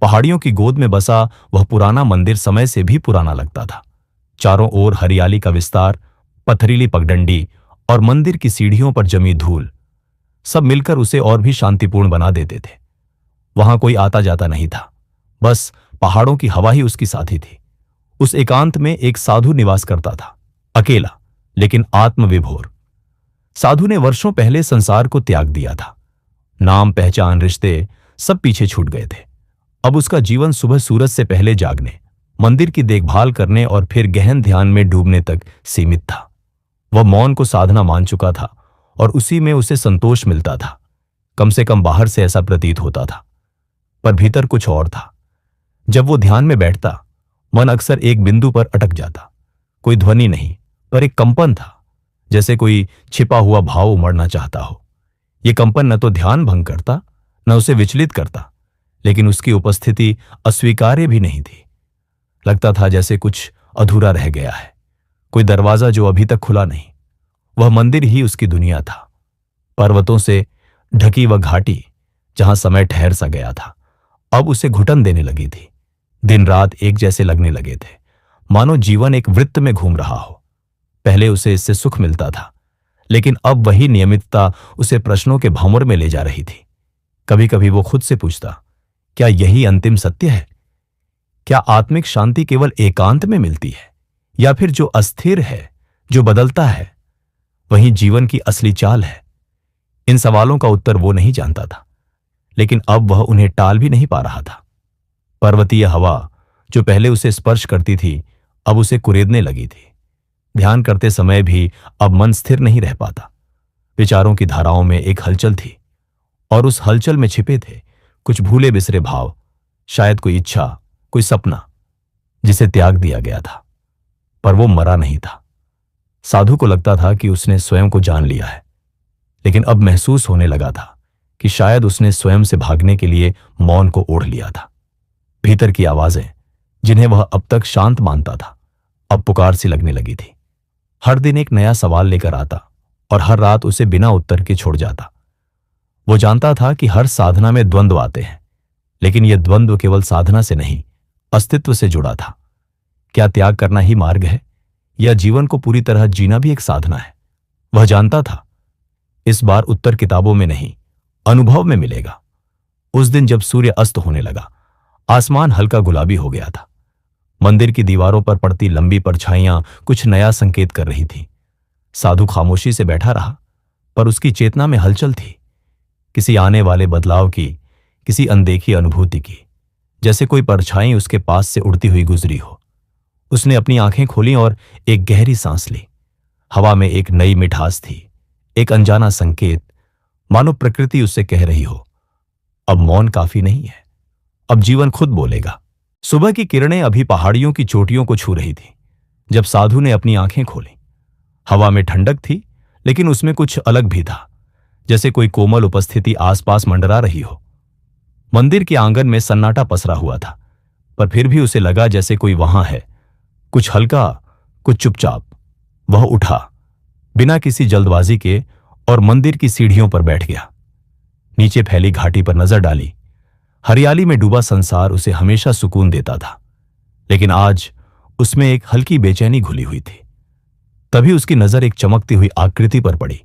पहाड़ियों की गोद में बसा वह पुराना मंदिर समय से भी पुराना लगता था। चारों ओर हरियाली का विस्तार, पथरीली पगडंडी और मंदिर की सीढ़ियों पर जमी धूल सब मिलकर उसे और भी शांतिपूर्ण बना देते थे। वहां कोई आता जाता नहीं था, बस पहाड़ों की हवा ही उसकी साथी थी। उस एकांत में एक साधु निवास करता था, अकेला लेकिन आत्मविभोर। साधु ने वर्षों पहले संसार को त्याग दिया था। नाम, पहचान, रिश्ते सब पीछे छूट गए थे। अब उसका जीवन सुबह सूरज से पहले जागने, मंदिर की देखभाल करने और फिर गहन ध्यान में डूबने तक सीमित था। वह मौन को साधना मान चुका था और उसी में उसे संतोष मिलता था। कम से कम बाहर से ऐसा प्रतीत होता था, पर भीतर कुछ और था। जब वो ध्यान में बैठता, मन अक्सर एक बिंदु पर अटक जाता। कोई ध्वनि नहीं, पर एक कंपन था, जैसे कोई छिपा हुआ भाव उमड़ना चाहता हो। ये कंपन न तो ध्यान भंग करता, न उसे विचलित करता, लेकिन उसकी उपस्थिति अस्वीकार्य भी नहीं थी। लगता था जैसे कुछ अधूरा रह गया है, कोई दरवाजा जो अभी तक खुला नहीं। वह मंदिर ही उसकी दुनिया था, पर्वतों से ढकी वह घाटी जहां समय ठहर सा गया था, अब उसे घुटन देने लगी थी। दिन रात एक जैसे लगने लगे थे, मानो जीवन एक वृत्त में घूम रहा हो। पहले उसे इससे सुख मिलता था, लेकिन अब वही नियमितता उसे प्रश्नों के भंवर में ले जा रही थी। कभी कभी वो खुद से पूछता, क्या यही अंतिम सत्य है? क्या आत्मिक शांति केवल एकांत में मिलती है, या फिर जो अस्थिर है, जो बदलता है, वही जीवन की असली चाल है? इन सवालों का उत्तर वो नहीं जानता था, लेकिन अब वह उन्हें टाल भी नहीं पा रहा था। पर्वतीय हवा जो पहले उसे स्पर्श करती थी, अब उसे कुरेदने लगी थी। ध्यान करते समय भी अब मन स्थिर नहीं रह पाता। विचारों की धाराओं में एक हलचल थी, और उस हलचल में छिपे थे कुछ भूले बिसरे भाव, शायद कोई इच्छा, कोई सपना जिसे त्याग दिया गया था। पर वो मरा नहीं था। साधु को लगता था कि उसने स्वयं को जान लिया है, लेकिन अब महसूस होने लगा था कि शायद उसने स्वयं से भागने के लिए मौन को ओढ़ लिया था। भीतर की आवाजें, जिन्हें वह अब तक शांत मानता था, अब पुकार सी लगने लगी थी। हर दिन एक नया सवाल लेकर आता और हर रात उसे बिना उत्तर के छोड़ जाता। वो जानता था कि हर साधना में द्वंद्व आते हैं, लेकिन यह द्वंद्व केवल साधना से नहीं, अस्तित्व से जुड़ा था। क्या त्याग करना ही मार्ग है, या जीवन को पूरी तरह जीना भी एक साधना है? वह जानता था इस बार उत्तर किताबों में नहीं, अनुभव में मिलेगा। उस दिन जब सूर्य अस्त होने लगा, आसमान हल्का गुलाबी हो गया था। मंदिर की दीवारों पर पड़ती लंबी परछाइयां कुछ नया संकेत कर रही थी। साधु खामोशी से बैठा रहा, पर उसकी चेतना में हलचल थी, किसी आने वाले बदलाव की, किसी अनदेखी अनुभूति की, जैसे कोई परछाई उसके पास से उड़ती हुई गुजरी हो। उसने अपनी आंखें खोली और एक गहरी सांस ली। हवा में एक नई मिठास थी, एक अनजाना संकेत, मानो प्रकृति उससे कह रही हो, अब मौन काफी नहीं है, अब जीवन खुद बोलेगा। सुबह की किरणें अभी पहाड़ियों की चोटियों को छू रही थी जब साधु ने अपनी आंखें खोली। हवा में ठंडक थी, लेकिन उसमें कुछ अलग भी था, जैसे कोई कोमल उपस्थिति आसपास मंडरा रही हो। मंदिर के आंगन में सन्नाटा पसरा हुआ था, पर फिर भी उसे लगा जैसे कोई वहां है, कुछ हल्का, कुछ चुपचाप। वह उठा बिना किसी जल्दबाजी के और मंदिर की सीढ़ियों पर बैठ गया। नीचे फैली घाटी पर नजर डाली। हरियाली में डूबा संसार उसे हमेशा सुकून देता था, लेकिन आज उसमें एक हल्की बेचैनी घुली हुई थी। तभी उसकी नजर एक चमकती हुई आकृति पर पड़ी,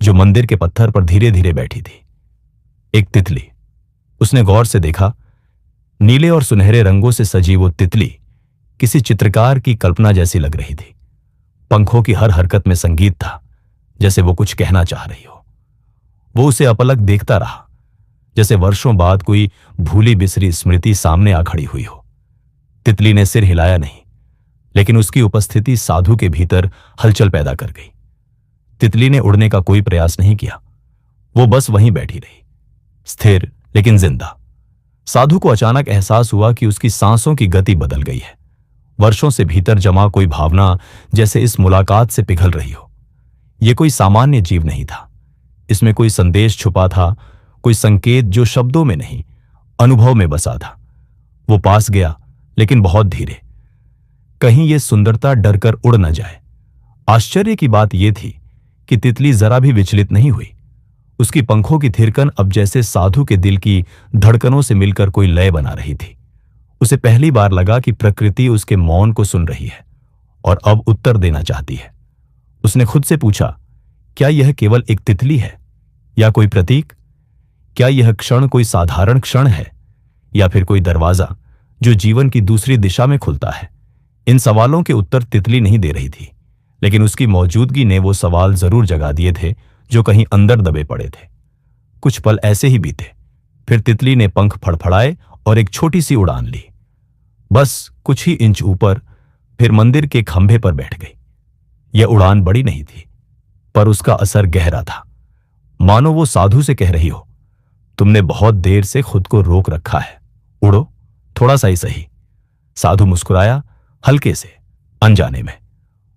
जो मंदिर के पत्थर पर धीरे धीरे बैठी थी। एक तितली। उसने गौर से देखा, नीले और सुनहरे रंगों से सजी वो तितली किसी चित्रकार की कल्पना जैसी लग रही थी। पंखों की हर हरकत में संगीत था, जैसे वो कुछ कहना चाह रही हो। वो उसे अपलक देखता रहा, जैसे वर्षों बाद कोई भूली बिसरी स्मृति सामने आ खड़ी हुई हो। तितली ने सिर हिलाया नहीं, लेकिन उसकी उपस्थिति साधु के भीतर हलचल पैदा कर गई। तितली ने उड़ने का कोई प्रयास नहीं किया, वो बस वहीं बैठी रही, स्थिर लेकिन जिंदा। साधु को अचानक एहसास हुआ कि उसकी सांसों की गति बदल गई है। वर्षों से भीतर जमा कोई भावना जैसे इस मुलाकात से पिघल रही हो। यह कोई सामान्य जीव नहीं था, इसमें कोई संदेश छुपा था, कोई संकेत जो शब्दों में नहीं, अनुभव में बसा था। वो पास गया, लेकिन बहुत धीरे, कहीं यह सुंदरता डरकर उड़ न जाए। आश्चर्य की बात यह थी कि तितली जरा भी विचलित नहीं हुई। उसकी पंखों की थिरकन अब जैसे साधु के दिल की धड़कनों से मिलकर कोई लय बना रही थी। उसे पहली बार लगा कि प्रकृति उसके मौन को सुन रही है और अब उत्तर देना चाहती है। उसने खुद से पूछा, क्या यह केवल एक तितली है या कोई प्रतीक? क्या यह क्षण कोई साधारण क्षण है या फिर कोई दरवाजा जो जीवन की दूसरी दिशा में खुलता है? इन सवालों के उत्तर तितली नहीं दे रही थी, लेकिन उसकी मौजूदगी ने वो सवाल जरूर जगा दिए थे जो कहीं अंदर दबे पड़े थे। कुछ पल ऐसे ही बीते, फिर तितली ने पंख फड़फड़ाए और एक छोटी सी उड़ान ली, बस कुछ ही इंच ऊपर, फिर मंदिर के खंभे पर बैठ गई। यह उड़ान बड़ी नहीं थी, पर उसका असर गहरा था। मानो वो साधु से कह रही हो, तुमने बहुत देर से खुद को रोक रखा है, उड़ो, थोड़ा सा ही सही। साधु मुस्कुराया, हल्के से, अनजाने में।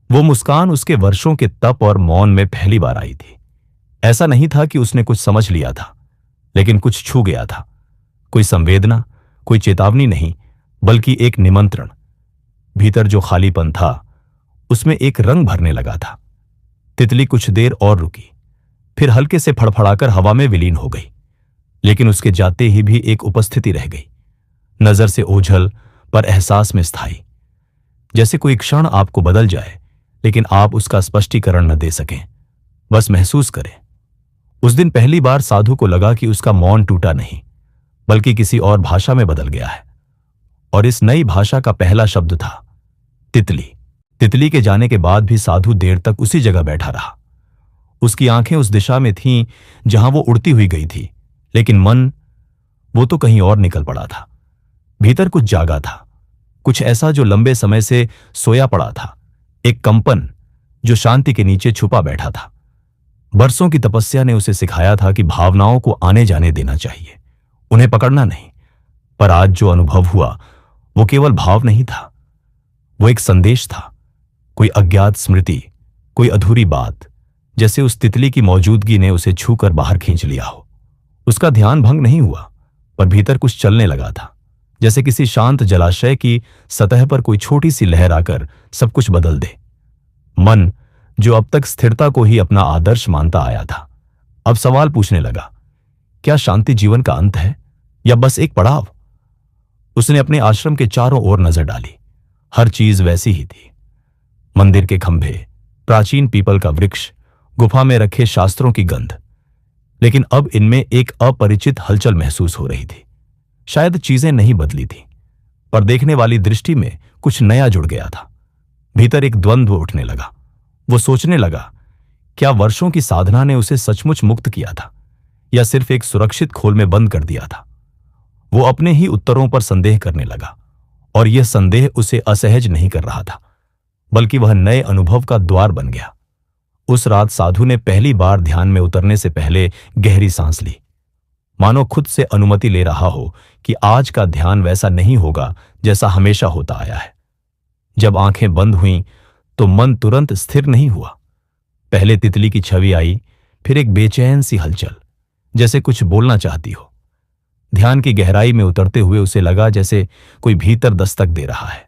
वो मुस्कान उसके वर्षों के तप और मौन में पहली बार आई थी। ऐसा नहीं था कि उसने कुछ समझ लिया था, लेकिन कुछ छू गया था। कोई संवेदना, कोई चेतावनी नहीं, बल्कि एक निमंत्रण। भीतर जो खालीपन था, उसमें एक रंग भरने लगा था। तितली कुछ देर और रुकी, फिर हल्के से फड़फड़ाकर हवा में विलीन हो गई। लेकिन उसके जाते ही भी एक उपस्थिति रह गई, नजर से ओझल पर एहसास में स्थायी। जैसे कोई क्षण आपको बदल जाए, लेकिन आप उसका स्पष्टीकरण न दे सकें, बस महसूस करें। उस दिन पहली बार साधु को लगा कि उसका मौन टूटा नहीं, बल्कि किसी और भाषा में बदल गया है। और इस नई भाषा का पहला शब्द था तितली। तितली के जाने के बाद भी साधु देर तक उसी जगह बैठा रहा। उसकी आंखें उस दिशा में थीं जहां वो उड़ती हुई गई थी, लेकिन मन, वो तो कहीं और निकल पड़ा था। भीतर कुछ जागा था, कुछ ऐसा जो लंबे समय से सोया पड़ा था, एक कंपन जो शांति के नीचे छुपा बैठा था। बरसों की तपस्या ने उसे सिखाया था कि भावनाओं को आने जाने देना चाहिए, उन्हें पकड़ना नहीं। पर आज जो अनुभव हुआ, वो केवल भाव नहीं था, वो एक संदेश था, कोई अज्ञात स्मृति, कोई अधूरी बात, जैसे उस तितली की मौजूदगी ने उसे छूकर बाहर खींच लिया हो। उसका ध्यान भंग नहीं हुआ, पर भीतर कुछ चलने लगा था, जैसे किसी शांत जलाशय की सतह पर कोई छोटी सी लहर आकर सब कुछ बदल दे। मन, जो अब तक स्थिरता को ही अपना आदर्श मानता आया था, अब सवाल पूछने लगा, क्या शांति जीवन का अंत है या बस एक पड़ाव? उसने अपने आश्रम के चारों ओर नजर डाली। हर चीज वैसी ही थी। मंदिर के खंभे, प्राचीन पीपल का वृक्ष, गुफा में रखे शास्त्रों की गंध। लेकिन अब इनमें एक अपरिचित हलचल महसूस हो रही थी। शायद चीजें नहीं बदली थी, पर देखने वाली दृष्टि में कुछ नया जुड़ गया था। भीतर एक द्वंद्व उठने लगा। वो सोचने लगा, क्या वर्षों की साधना ने उसे सचमुच मुक्त किया था या सिर्फ एक सुरक्षित खोल में बंद कर दिया था? वो अपने ही उत्तरों पर संदेह करने लगा, और यह संदेह उसे असहज नहीं कर रहा था, बल्कि वह नए अनुभव का द्वार बन गया। उस रात साधु ने पहली बार ध्यान में उतरने से पहले गहरी सांस ली, मानो खुद से अनुमति ले रहा हो कि आज का ध्यान वैसा नहीं होगा जैसा हमेशा होता आया है। जब आंखें बंद हुईं तो मन तुरंत स्थिर नहीं हुआ। पहले तितली की छवि आई, फिर एक बेचैन सी हलचल, जैसे कुछ बोलना चाहती हो। ध्यान की गहराई में उतरते हुए उसे लगा जैसे कोई भीतर दस्तक दे रहा है।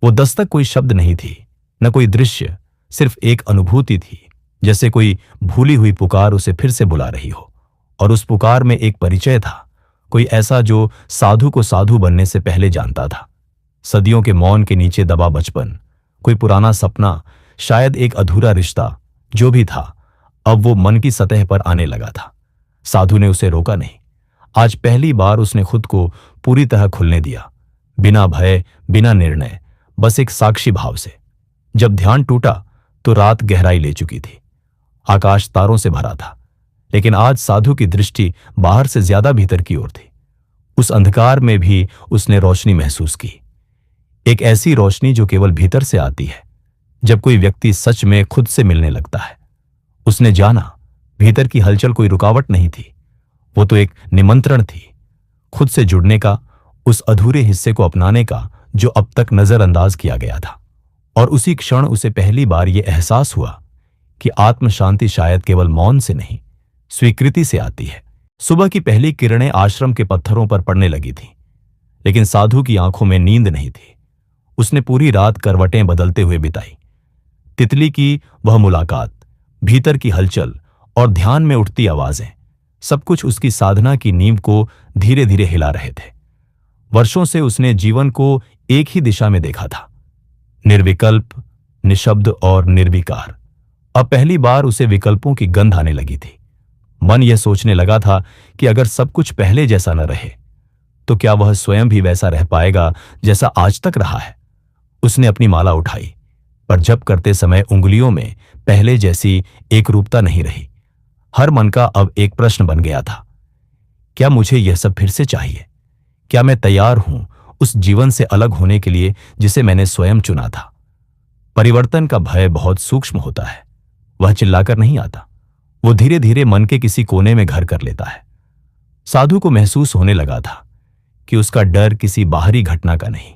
वो दस्तक कोई शब्द नहीं थी, न कोई दृश्य, सिर्फ एक अनुभूति थी, जैसे कोई भूली हुई पुकार उसे फिर से बुला रही हो। और उस पुकार में एक परिचय था, कोई ऐसा जो साधु को साधु बनने से पहले जानता था। सदियों के मौन के नीचे दबा बचपन, कोई पुराना सपना, शायद एक अधूरा रिश्ता। जो भी था, अब वो मन की सतह पर आने लगा था। साधु ने उसे रोका नहीं। आज पहली बार उसने खुद को पूरी तरह खुलने दिया, बिना भय, बिना निर्णय, बस एक साक्षी भाव से। जब ध्यान टूटा तो रात गहराई ले चुकी थी। आकाश तारों से भरा था, लेकिन आज साधु की दृष्टि बाहर से ज्यादा भीतर की ओर थी। उस अंधकार में भी उसने रोशनी महसूस की, एक ऐसी रोशनी जो केवल भीतर से आती है, जब कोई व्यक्ति सच में खुद से मिलने लगता है। उसने जाना, भीतर की हलचल कोई रुकावट नहीं थी, वो तो एक निमंत्रण थी, खुद से जुड़ने का, उस अधूरे हिस्से को अपनाने का जो अब तक नजरअंदाज किया गया था। और उसी क्षण उसे पहली बार यह एहसास हुआ कि आत्म शांति शायद केवल मौन से नहीं, स्वीकृति से आती है। सुबह की पहली किरणें आश्रम के पत्थरों पर पड़ने लगी थीं, लेकिन साधु की आंखों में नींद नहीं थी। उसने पूरी रात करवटें बदलते हुए बिताई। तितली की वह मुलाकात, भीतर की हलचल और ध्यान में उठती आवाजें, सब कुछ उसकी साधना की नींव को धीरे धीरे हिला रहे थे। वर्षों से उसने जीवन को एक ही दिशा में देखा था, निर्विकल्प, निशब्द और निर्विकार। अब पहली बार उसे विकल्पों की गंध आने लगी थी। मन यह सोचने लगा था कि अगर सब कुछ पहले जैसा न रहे तो क्या वह स्वयं भी वैसा रह पाएगा जैसा आज तक रहा है। उसने अपनी माला उठाई, पर जप करते समय उंगलियों में पहले जैसी एकरूपता नहीं रही। हर मन का अब एक प्रश्न बन गया था, क्या मुझे यह सब फिर से चाहिए? क्या मैं तैयार हूं उस जीवन से अलग होने के लिए जिसे मैंने स्वयं चुना था? परिवर्तन का भय बहुत सूक्ष्म होता है। वह चिल्लाकर नहीं आता, वो धीरे धीरे मन के किसी कोने में घर कर लेता है। साधु को महसूस होने लगा था कि उसका डर किसी बाहरी घटना का नहीं,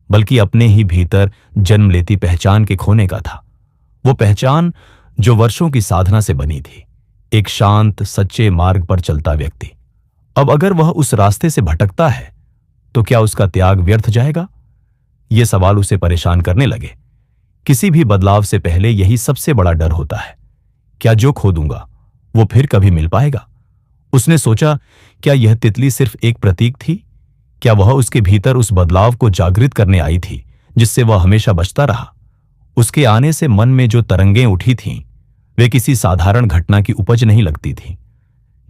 बल्कि अपने ही भीतर जन्म लेती पहचान के खोने का था। वो पहचान जो वर्षों की साधना से बनी थी, एक शांत सच्चे मार्ग पर चलता व्यक्ति। अब अगर वह उस रास्ते से भटकता है तो क्या उसका त्याग व्यर्थ जाएगा? ये सवाल उसे परेशान करने लगे। किसी भी बदलाव से पहले यही सबसे बड़ा डर होता है, क्या जो खो दूंगा वो फिर कभी मिल पाएगा? उसने सोचा, क्या यह तितली सिर्फ एक प्रतीक थी? क्या वह उसके भीतर उस बदलाव को जागृत करने आई थी जिससे वह हमेशा बचता रहा? उसके आने से मन में जो तरंगें उठी थीं, वे किसी साधारण घटना की उपज नहीं लगती थीं,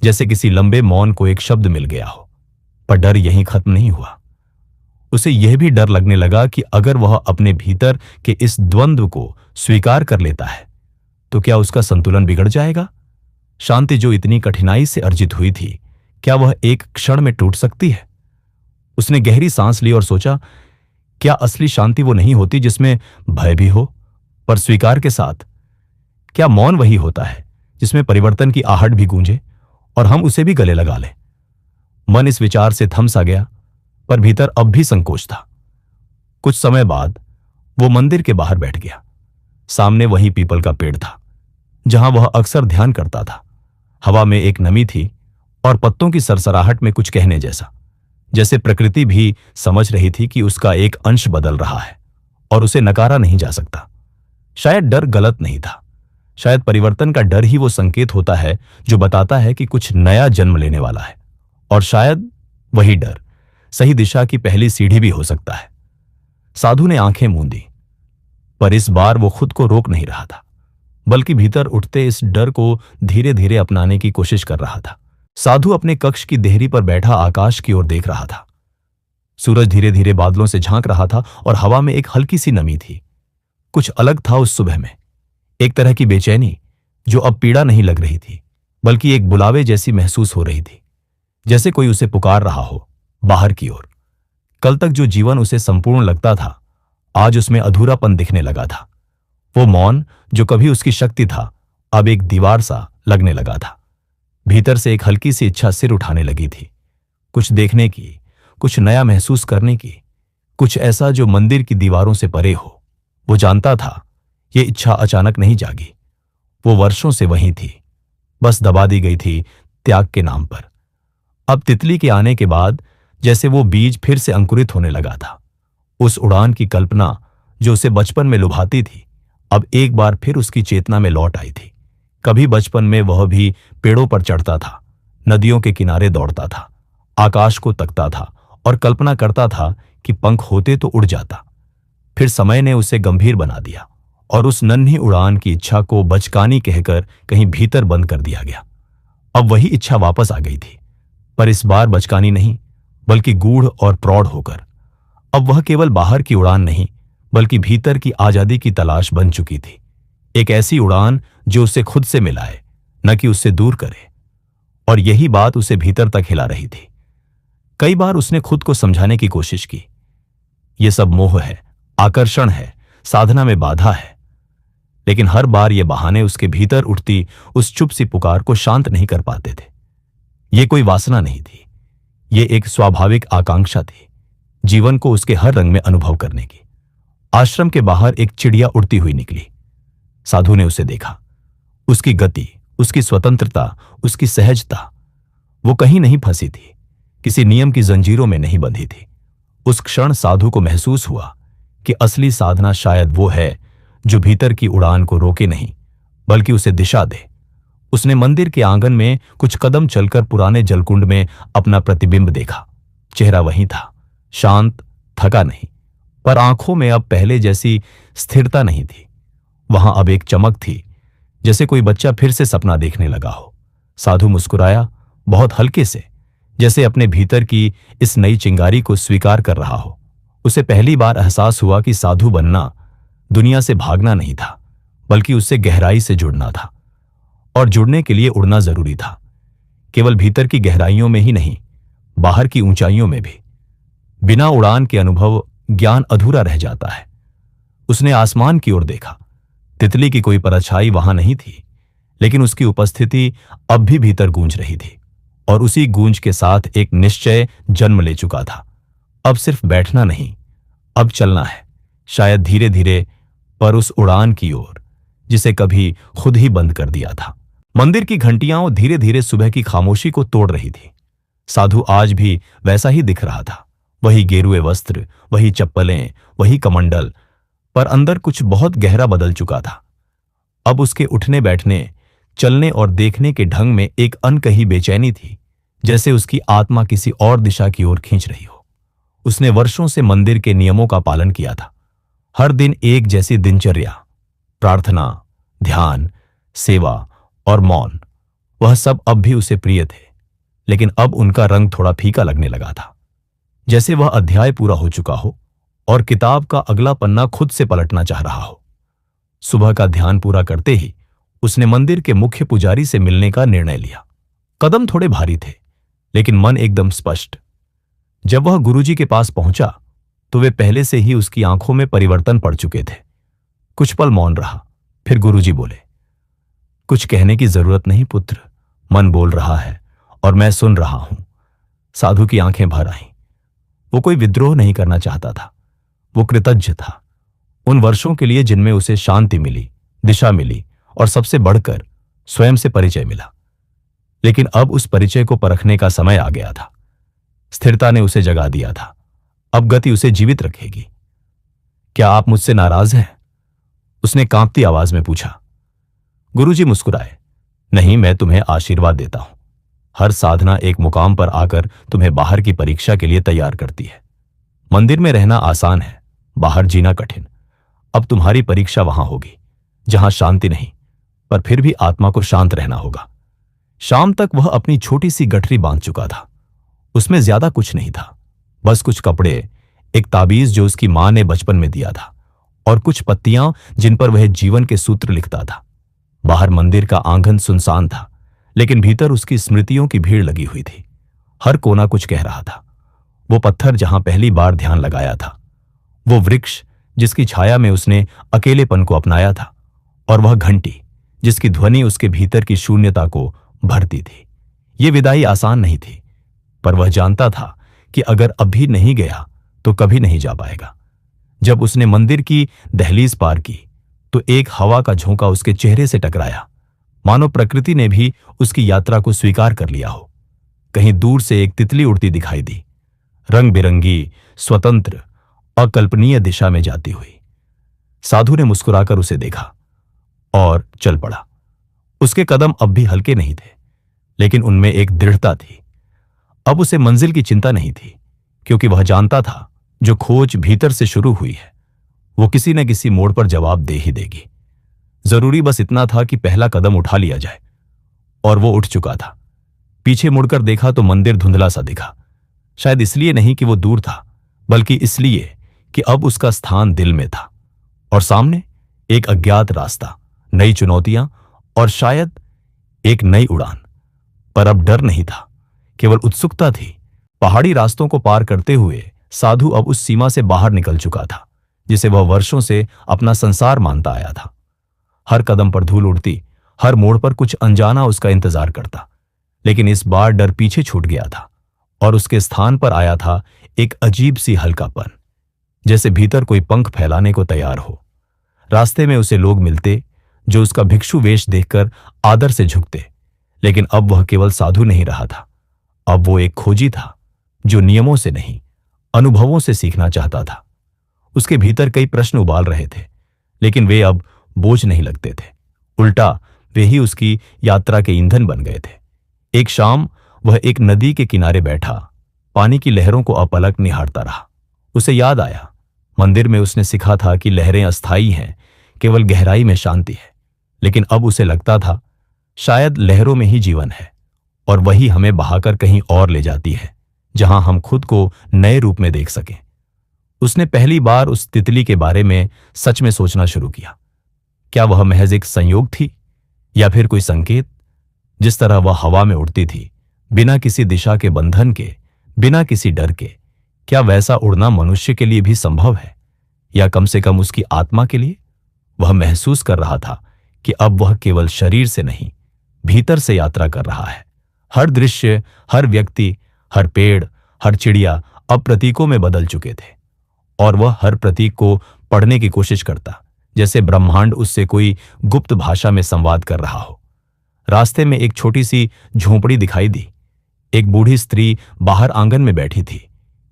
जैसे किसी लंबे मौन को एक शब्द मिल गया हो। पर डर यहीं खत्म नहीं हुआ। उसे यह भी डर लगने लगा कि अगर वह अपने भीतर के इस द्वंद्व को स्वीकार कर लेता है तो क्या उसका संतुलन बिगड़ जाएगा? शांति जो इतनी कठिनाई से अर्जित हुई थी, क्या वह एक क्षण में टूट सकती है? उसने गहरी सांस ली और सोचा, क्या असली शांति वो नहीं होती जिसमें भय भी हो पर स्वीकार के साथ? क्या मौन वही होता है जिसमें परिवर्तन की आहट भी गूंजे और हम उसे भी गले लगा लें? मन इस विचार से थम सा गया, पर भीतर अब भी संकोच था। कुछ समय बाद वो मंदिर के बाहर बैठ गया। सामने वही पीपल का पेड़ था जहां वह अक्सर ध्यान करता था। हवा में एक नमी थी और पत्तों की सरसराहट में कुछ कहने जैसा, जैसे प्रकृति भी समझ रही थी कि उसका एक अंश बदल रहा है और उसे नकारा नहीं जा सकता। शायद डर गलत नहीं था, शायद परिवर्तन का डर ही वो संकेत होता है जो बताता है कि कुछ नया जन्म लेने वाला है। और शायद वही डर सही दिशा की पहली सीढ़ी भी हो सकता है। साधु ने आंखें मूंदी, पर इस बार वो खुद को रोक नहीं रहा था, बल्कि भीतर उठते इस डर को धीरे धीरे अपनाने की कोशिश कर रहा था। साधु अपने कक्ष की देहरी पर बैठा आकाश की ओर देख रहा था। सूरज धीरे धीरे बादलों से झांक रहा था और हवा में एक हल्की सी नमी थी। कुछ अलग था उस सुबह में, एक तरह की बेचैनी जो अब पीड़ा नहीं लग रही थी, बल्कि एक बुलावे जैसी महसूस हो रही थी, जैसे कोई उसे पुकार रहा हो बाहर की ओर। कल तक जो जीवन उसे संपूर्ण लगता था, आज उसमें अधूरापन दिखने लगा था। वो मौन जो कभी उसकी शक्ति था, अब एक दीवार सा लगने लगा था। भीतर से एक हल्की सी इच्छा सिर उठाने लगी थी, कुछ देखने की, कुछ नया महसूस करने की, कुछ ऐसा जो मंदिर की दीवारों से परे हो। वो जानता था ये इच्छा अचानक नहीं जागी, वो वर्षों से वहीं थी, बस दबा दी गई थी त्याग के नाम पर। अब तितली के आने के बाद जैसे वो बीज फिर से अंकुरित होने लगा था। उस उड़ान की कल्पना जो उसे बचपन में लुभाती थी, अब एक बार फिर उसकी चेतना में लौट आई थी। कभी बचपन में वह भी पेड़ों पर चढ़ता था, नदियों के किनारे दौड़ता था, आकाश को तकता था और कल्पना करता था कि पंख होते तो उड़ जाता। फिर समय ने उसे गंभीर बना दिया और उस नन्ही उड़ान की इच्छा को बचकानी कहकर कहीं भीतर बंद कर दिया गया। अब वही इच्छा वापस आ गई थी, पर इस बार बचकानी नहीं, बल्कि गूढ़ और प्रौढ़ होकर। अब वह केवल बाहर की उड़ान नहीं, बल्कि भीतर की आजादी की तलाश बन चुकी थी। एक ऐसी उड़ान जो उसे खुद से मिलाए, न कि उससे दूर करे। और यही बात उसे भीतर तक हिला रही थी। कई बार उसने खुद को समझाने की कोशिश की, यह सब मोह है, आकर्षण है, साधना में बाधा है। लेकिन हर बार ये बहाने उसके भीतर उठती उस चुप सी पुकार को शांत नहीं कर पाते थे। ये कोई वासना नहीं थी, ये एक स्वाभाविक आकांक्षा थी, जीवन को उसके हर रंग में अनुभव करने की। आश्रम के बाहर एक चिड़िया उड़ती हुई निकली। साधु ने उसे देखा। उसकी गति, उसकी स्वतंत्रता, उसकी सहजता, वो कहीं नहीं फंसी थी, किसी नियम की जंजीरों में नहीं बंधी थी। उस क्षण साधु को महसूस हुआ कि असली साधना शायद वो है जो भीतर की उड़ान को रोके नहीं, बल्कि उसे दिशा दे। उसने मंदिर के आंगन में कुछ कदम चलकर पुराने जलकुंड में अपना प्रतिबिंब देखा। चेहरा वही था, शांत, थका नहीं, पर आंखों में अब पहले जैसी स्थिरता नहीं थी। वहां अब एक चमक थी, जैसे कोई बच्चा फिर से सपना देखने लगा हो। साधु मुस्कुराया, बहुत हल्के से, जैसे अपने भीतर की इस नई चिंगारी को स्वीकार कर रहा हो। उसे पहली बार एहसास हुआ कि साधु बनना दुनिया से भागना नहीं था, बल्कि उससे गहराई से जुड़ना था। और जुड़ने के लिए उड़ना जरूरी था, केवल भीतर की गहराइयों में ही नहीं, बाहर की ऊंचाइयों में भी। बिना उड़ान के अनुभव ज्ञान अधूरा रह जाता है। उसने आसमान की ओर देखा। तितली की कोई परछाई वहां नहीं थी, लेकिन उसकी उपस्थिति अब भी भीतर गूंज रही थी, और उसी गूंज के साथ एक निश्चय जन्म ले चुका था। अब सिर्फ बैठना नहीं, अब चलना है, शायद धीरे धीरे, पर उस उड़ान की ओर जिसे कभी खुद ही बंद कर दिया था। मंदिर की घंटियां धीरे धीरे सुबह की खामोशी को तोड़ रही थी। साधु आज भी वैसा ही दिख रहा था, वही गेरुए वस्त्र, वही चप्पलें, वही कमंडल, पर अंदर कुछ बहुत गहरा बदल चुका था। अब उसके उठने बैठने, चलने और देखने के ढंग में एक अनकही बेचैनी थी, जैसे उसकी आत्मा किसी और दिशा की ओर खींच रही हो। उसने वर्षों से मंदिर के नियमों का पालन किया था। हर दिन एक जैसी दिनचर्या, प्रार्थना, ध्यान, सेवा और मौन, वह सब अब भी उसे प्रिय थे, लेकिन अब उनका रंग थोड़ा फीका लगने लगा था, जैसे वह अध्याय पूरा हो चुका हो और किताब का अगला पन्ना खुद से पलटना चाह रहा हो। सुबह का ध्यान पूरा करते ही उसने मंदिर के मुख्य पुजारी से मिलने का निर्णय लिया। कदम थोड़े भारी थे, लेकिन मन एकदम स्पष्ट। जब वह गुरुजी के पास पहुंचा तो वे पहले से ही उसकी आंखों में परिवर्तन पड़ चुके थे। कुछ पल मौन रहा, फिर गुरुजी बोले, कुछ कहने की जरूरत नहीं पुत्र, मन बोल रहा है और मैं सुन रहा हूं। साधु की आंखें भर आईं। वो कोई विद्रोह नहीं करना चाहता था, वो कृतज्ञ था उन वर्षों के लिए जिनमें उसे शांति मिली, दिशा मिली और सबसे बढ़कर स्वयं से परिचय मिला। लेकिन अब उस परिचय को परखने का समय आ गया था। स्थिरता ने उसे जगा दिया था, अब गति उसे जीवित रखेगी। क्या आप मुझसे नाराज हैं? उसने कांपती आवाज में पूछा। गुरुजी मुस्कुराए, नहीं, मैं तुम्हें आशीर्वाद देता हूं। हर साधना एक मुकाम पर आकर तुम्हें बाहर की परीक्षा के लिए तैयार करती है। मंदिर में रहना आसान है, बाहर जीना कठिन। अब तुम्हारी परीक्षा वहां होगी जहां शांति नहीं, पर फिर भी आत्मा को शांत रहना होगा। शाम तक वह अपनी छोटी सी गठरी बांध चुका था। उसमें ज्यादा कुछ नहीं था, बस कुछ कपड़े, एक ताबीज जो उसकी मां ने बचपन में दिया था, और कुछ पत्तियां जिन पर वह जीवन के सूत्र लिखता था। बाहर मंदिर का आंगन सुनसान था, लेकिन भीतर उसकी स्मृतियों की भीड़ लगी हुई थी। हर कोना कुछ कह रहा था। वो पत्थर जहां पहली बार ध्यान लगाया था, वो वृक्ष जिसकी छाया में उसने अकेलेपन को अपनाया था, और वह घंटी जिसकी ध्वनि उसके भीतर की शून्यता को भरती थी। ये विदाई आसान नहीं थी, पर वह जानता था कि अगर अभी नहीं गया तो कभी नहीं जा पाएगा। जब उसने मंदिर की दहलीज पार की तो एक हवा का झोंका उसके चेहरे से टकराया, मानो प्रकृति ने भी उसकी यात्रा को स्वीकार कर लिया हो। कहीं दूर से एक तितली उड़ती दिखाई दी, रंग बिरंगी, स्वतंत्र, अकल्पनीय दिशा में जाती हुई। साधु ने मुस्कुराकर उसे देखा और चल पड़ा। उसके कदम अब भी हल्के नहीं थे, लेकिन उनमें एक दृढ़ता थी। अब उसे मंजिल की चिंता नहीं थी, क्योंकि वह जानता था जो खोज भीतर से शुरू हुई है वो किसी न किसी मोड़ पर जवाब दे ही देगी। जरूरी बस इतना था कि पहला कदम उठा लिया जाए, और वो उठ चुका था। पीछे मुड़कर देखा तो मंदिर धुंधला सा दिखा, शायद इसलिए नहीं कि वो दूर था, बल्कि इसलिए कि अब उसका स्थान दिल में था। और सामने एक अज्ञात रास्ता, नई चुनौतियां और शायद एक नई उड़ान। पर अब डर नहीं था, केवल उत्सुकता थी। पहाड़ी रास्तों को पार करते हुए साधु अब उस सीमा से बाहर निकल चुका था जिसे वह वर्षों से अपना संसार मानता आया था। हर कदम पर धूल उड़ती, हर मोड़ पर कुछ अनजाना उसका इंतजार करता। लेकिन इस बार डर पीछे छूट गया था, और उसके स्थान पर आया था एक अजीब सी हल्कापन, जैसे भीतर कोई पंख फैलाने को तैयार हो। रास्ते में उसे लोग मिलते जो उसका भिक्षु वेश देखकर आदर से झुकते, लेकिन अब वह केवल साधु नहीं रहा था। अब वो एक खोजी था जो नियमों से नहीं, अनुभवों से सीखना चाहता था। उसके भीतर कई प्रश्न उबाल रहे थे, लेकिन वे अब बोझ नहीं लगते थे, उल्टा वे ही उसकी यात्रा के ईंधन बन गए थे। एक शाम वह एक नदी के किनारे बैठा पानी की लहरों को अपलक निहारता रहा। उसे याद आया, मंदिर में उसने सीखा था कि लहरें अस्थायी हैं, केवल गहराई में शांति है। लेकिन अब उसे लगता था शायद लहरों में ही जीवन है और वही हमें बहाकर कहीं और ले जाती है, जहां हम खुद को नए रूप में देख सकें। उसने पहली बार उस तितली के बारे में सच में सोचना शुरू किया। क्या वह महज एक संयोग थी या फिर कोई संकेत? जिस तरह वह हवा में उड़ती थी, बिना किसी दिशा के बंधन के, बिना किसी डर के, क्या वैसा उड़ना मनुष्य के लिए भी संभव है, या कम से कम उसकी आत्मा के लिए? वह महसूस कर रहा था कि अब वह केवल शरीर से नहीं, भीतर से यात्रा कर रहा है। हर दृश्य, हर व्यक्ति, हर पेड़, हर चिड़िया अब प्रतीकों में बदल चुके थे और वह हर प्रतीक को पढ़ने की कोशिश करता, जैसे ब्रह्मांड उससे कोई गुप्त भाषा में संवाद कर रहा हो। रास्ते में एक छोटी सी झोंपड़ी दिखाई दी। एक बूढ़ी स्त्री बाहर आंगन में बैठी थी,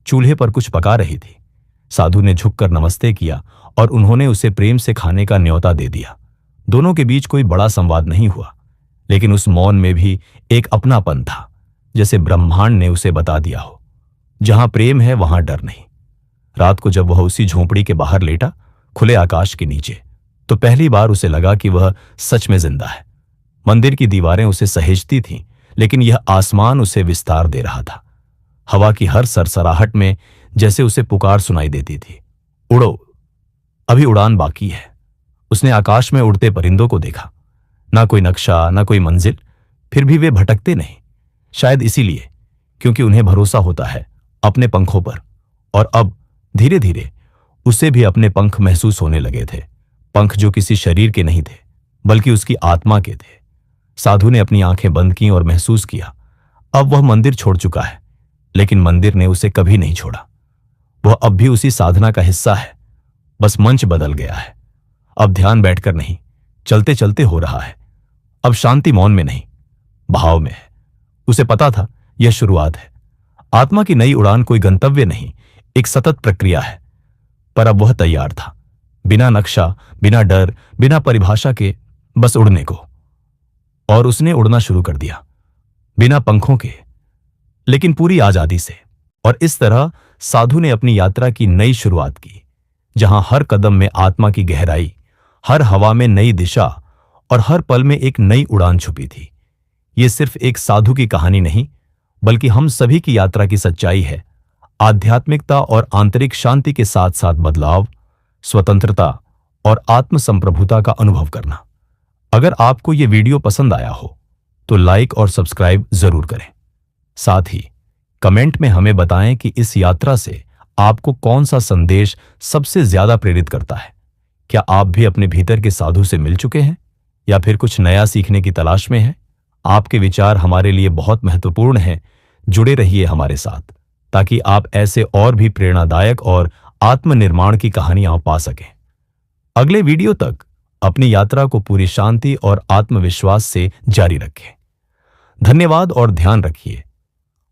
चूल्हे पर कुछ पका रही थी। साधु ने झुककर नमस्ते किया और उन्होंने उसे प्रेम से खाने का न्योता दे दिया। दोनों के बीच कोई बड़ा संवाद नहीं हुआ, लेकिन उस मौन में भी एक अपनापन था, जैसे ब्रह्मांड ने उसे बता दिया हो, जहां प्रेम है वहां डर नहीं। रात को जब वह उसी झोंपड़ी के बाहर लेटा, खुले आकाश के नीचे, तो पहली बार उसे लगा कि वह सच में जिंदा है। मंदिर की दीवारें उसे सहेजती थीं, लेकिन यह आसमान उसे विस्तार दे रहा था। हवा की हर सरसराहट में जैसे उसे पुकार सुनाई देती थी, उड़ो, अभी उड़ान बाकी है। उसने आकाश में उड़ते परिंदों को देखा, ना कोई नक्शा, ना कोई मंजिल, फिर भी वे भटकते नहीं। शायद इसीलिए, क्योंकि उन्हें भरोसा होता है अपने पंखों पर। और अब धीरे धीरे उसे भी अपने पंख महसूस होने लगे थे, पंख जो किसी शरीर के नहीं थे, बल्कि उसकी आत्मा के थे। साधु ने अपनी आंखें बंद की और महसूस किया, अब वह मंदिर छोड़ चुका है, लेकिन मंदिर ने उसे कभी नहीं छोड़ा। वह अब भी उसी साधना का हिस्सा है, बस मंच बदल गया है। अब ध्यान बैठकर नहीं, चलते चलते हो रहा है। अब शांति मौन में नहीं, भाव में है। उसे पता था यह शुरुआत है। आत्मा की नई उड़ान कोई गंतव्य नहीं, एक सतत प्रक्रिया है। पर अब वह तैयार था, बिना नक्शा, बिना डर, बिना परिभाषा के, बस उड़ने को। और उसने उड़ना शुरू कर दिया, बिना पंखों के, लेकिन पूरी आजादी से। और इस तरह साधु ने अपनी यात्रा की नई शुरुआत की, जहां हर कदम में आत्मा की गहराई, हर हवा में नई दिशा और हर पल में एक नई उड़ान छुपी थी। यह सिर्फ एक साधु की कहानी नहीं, बल्कि हम सभी की यात्रा की सच्चाई है। आध्यात्मिकता और आंतरिक शांति के साथ साथ बदलाव, स्वतंत्रता और आत्मसंप्रभुता का अनुभव करना। अगर आपको यह वीडियो पसंद आया हो तो लाइक और सब्सक्राइब जरूर करें। साथ ही कमेंट में हमें बताएं कि इस यात्रा से आपको कौन सा संदेश सबसे ज्यादा प्रेरित करता है। क्या आप भी अपने भीतर के साधु से मिल चुके हैं या फिर कुछ नया सीखने की तलाश में हैं? आपके विचार हमारे लिए बहुत महत्वपूर्ण हैं। जुड़े रहिए हमारे साथ, ताकि आप ऐसे और भी प्रेरणादायक और आत्मनिर्माण की कहानियां पा सकें। अगले वीडियो तक अपनी यात्रा को पूरी शांति और आत्मविश्वास से जारी रखें। धन्यवाद और ध्यान रखिए,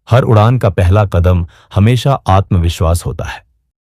हर उड़ान का पहला कदम हमेशा आत्मविश्वास होता है।